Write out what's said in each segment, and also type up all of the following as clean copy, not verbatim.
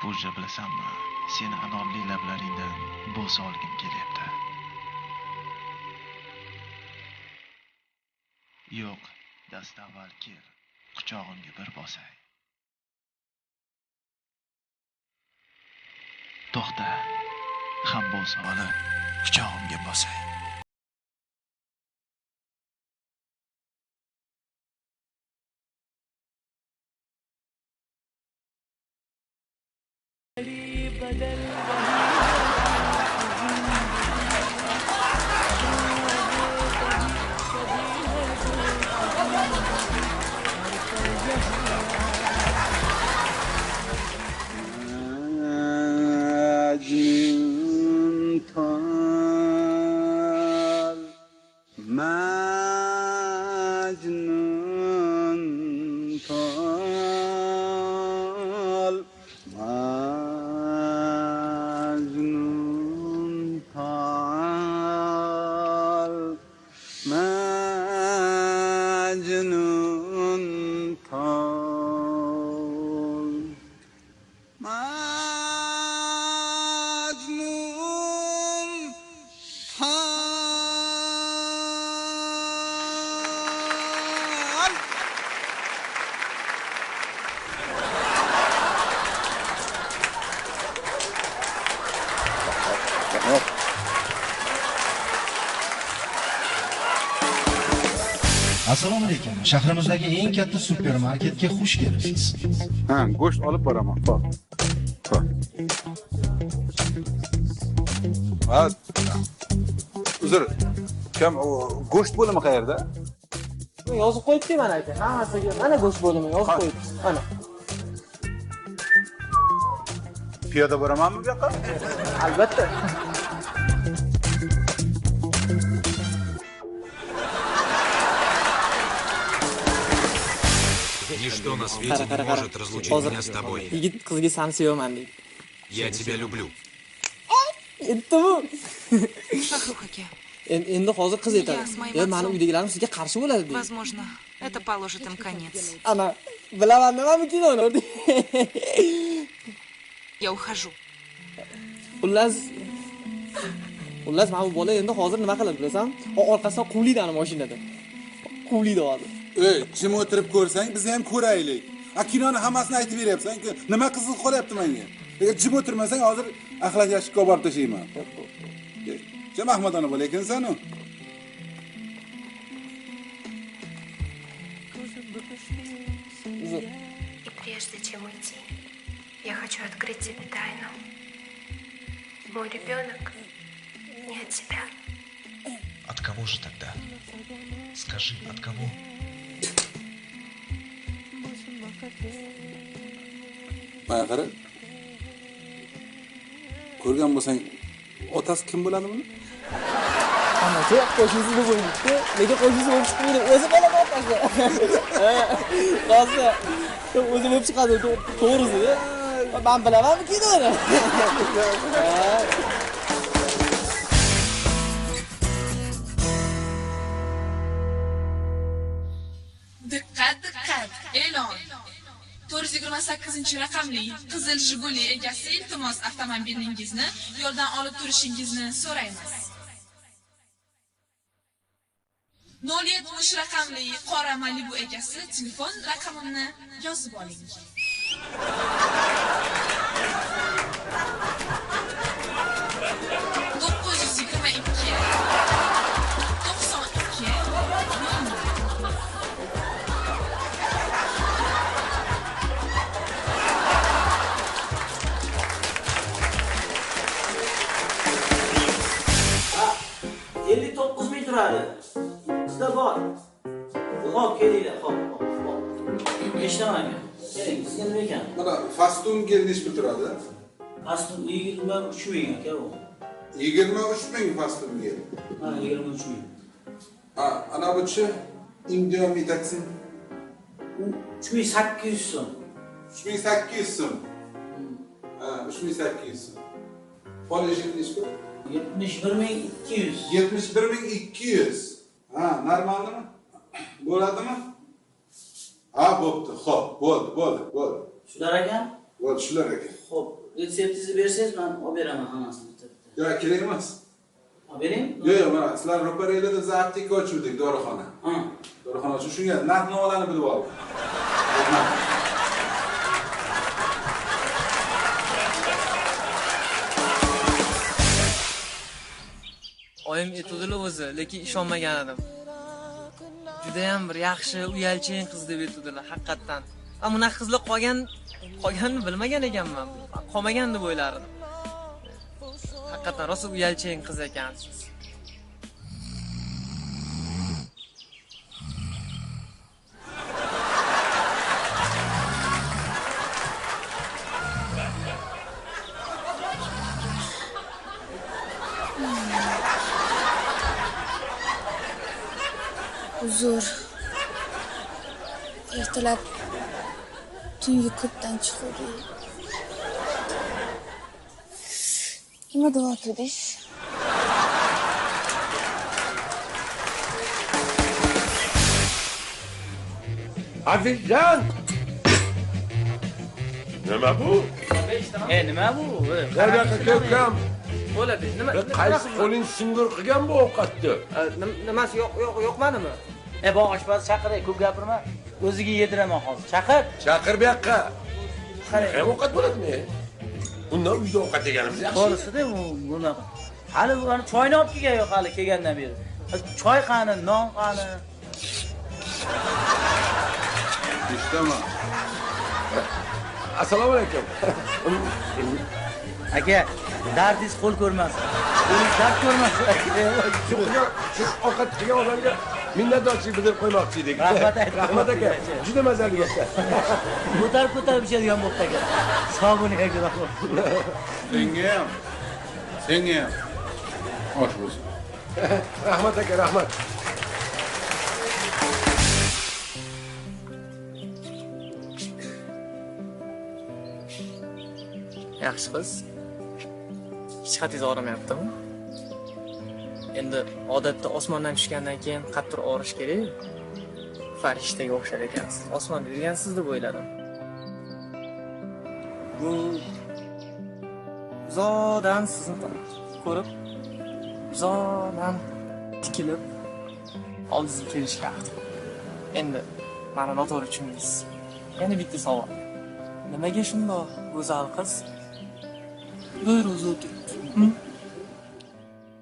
Burja, bilasanmi? Seni anorli lablaringdan bo'sa olgim kelyapti. Yo'q, dastavval kel, quchog'imga bir bosay. To'xta, ham bo'lsa olib, quchog'imga bosay. Assalomu alaykum. Shahrimizdagi eng katta supermarketga xush kelibsiz. Ha, go'sht olib boraman. Xo'p. Ha. Uzr. Kim go'sht bo'limi qayerda? Yozib qo'yibdi mana aka. Hammasiga mana go'sht bo'limi yozib qo'yibdi. Mana. Piyoda boramanmi bu yoqqa? Albatta. Ничто на свете не может разлучить меня с тобой. Yigit qizga seni sevaman deydi. Я тебя люблю. Endi Шахрух aka. Endi hozir qiz aytadi. Mani uydagilarim sizga qarshi bo'ladi deydi. Возможно, это положит им конец. Ana, bilaman nimami kinoni. Я ухожу. Xullas, mana bu bola endi hozir nima qiladi bilasan? Orqasidan quvlaydi ana mashinada. Quvlaydi hozir. Jim o'tirib ko'rsang, biz ham ko'raylik. Kinoni hammasini aytib beryapsan-ku. Nima qiziq qolyapti menga? Agar jim o'tirmasang, hozir axlat yashikka olib tashlayman. Jam Ahmadona bo'la ekansan-ku. И прежде чем уйти, я хочу открыть тебе тайну. Мой ребенок не от тебя. От кого же тогда? Скажи, от кого? Mana qara. Ko'rgan bo'lsang, otasi kim bo'ladi buni? Ana, qo'shnisi deb o'ylabdi. Nega qo'shnisi bo'lib chiqmaydi? O'zi bilan otasi. Hozir o'zi bo'lib chiqadi, to'g'risi. Men bilamanmi kinoni? Diqqat, e'lon. 428-raqamli qizil Jiguli egasi iltimos avtomobilingizni yo'ldan olib turishingizni so'raymiz. 070 raqamli qora Malibu egasi telefon raqamini yozib oling. Sizda bor. Xo'p, kelinglar, xo'p. Eshitaman. Keling, sizga nima ekan? Mana Fastun kelnish turadi. Fastun 23 ming aka u. 23 ming Fastun gel. Ha, 23 ming. Ha, ana buchi India mitaksi. 3800 so'm. 3800 so'm. Ha, 3800 so'm. Polishing nechta? 71200. 71200. Ha, normalmi? Bo'ladimi? Ha, bo'pti. Xo'p, bo'ldi. Shular ekan? Bo'ldi, shular ekan. Xo'p, Retseptingizni bersangiz, men olib beraman hammasini. Yo'q, kerak emas. Olib bering? Yo'q, mana sizlar ro'paranglarda apteka ochuvdik, dorixona. Ha. Dorixona ochish shunga narx-navolarni bilib oldim. Oyim aytdilar o'zi, lekin ishonmagan edim. Juda ham bir yaxshi, uyalchang qiz deb aytdilar, haqiqatan. Bunaqa qizlar qolganini bilmagan ekanman. Qolmagan deb o'ylardim. Haqiqatan rosa uyalchang qiz ekansiz. Uzr. Ertalab tungi ko'pdan chiqdik. Nima deyotdingiz? Azizjon! Nima bu? Nima bu? Qanaqa ko'kam? Bo'ladi. Nima? Qaysi qo'ling singur qilgan bu ovqatni? Nimasi yo'qmadimi? Bu oshpaz chaqiray, ko'p gapirma. O'ziga yediraman hozir. Chaqir bu yoqqa. Qanaqa ovqat bo'ladimi? Undan uyda ovqat yeganimiz yaxshi. To'g'risida bunaqa. Hali uni choyni olib kelgan yo'q hali kelgandan beri. Choy qani, non qani? Eshitaman. Assalomu alaykum. Aka, dardingiz qo'l ko'rmasin. Qo'lingiz dard ko'rmasin. Shu ovqat yegan odamga minnatdorchilik bildirib qo'ymoqchi edik. Rahmat aka. Juda mazali gaplar. Ko'tarib ichadigan bo'pti aka. Sog' bo'ling aka. Senga ham. Osh bo'lsin. Rahmat aka, rahmat. Yaxshi qiz. Hech qatingiz og'rimayaptimi? Endi odatda osmondan tushgandan keyin qattiq og'rish kerak. Farishtaga o'xshar ekansiz. Osmonda yurgansiz deb o'yladim. Bu zodan sizni ko'rib, zodan tikilib oldingizga kelishga endi meni noto'g'ri tushundingiz. Yana bitta savol. Nimaga shundoq go'zal qiz bir o'zi o'tiribdi?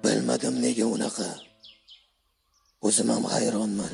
Bilmadim nega unaqa. O'zim ham hayronman.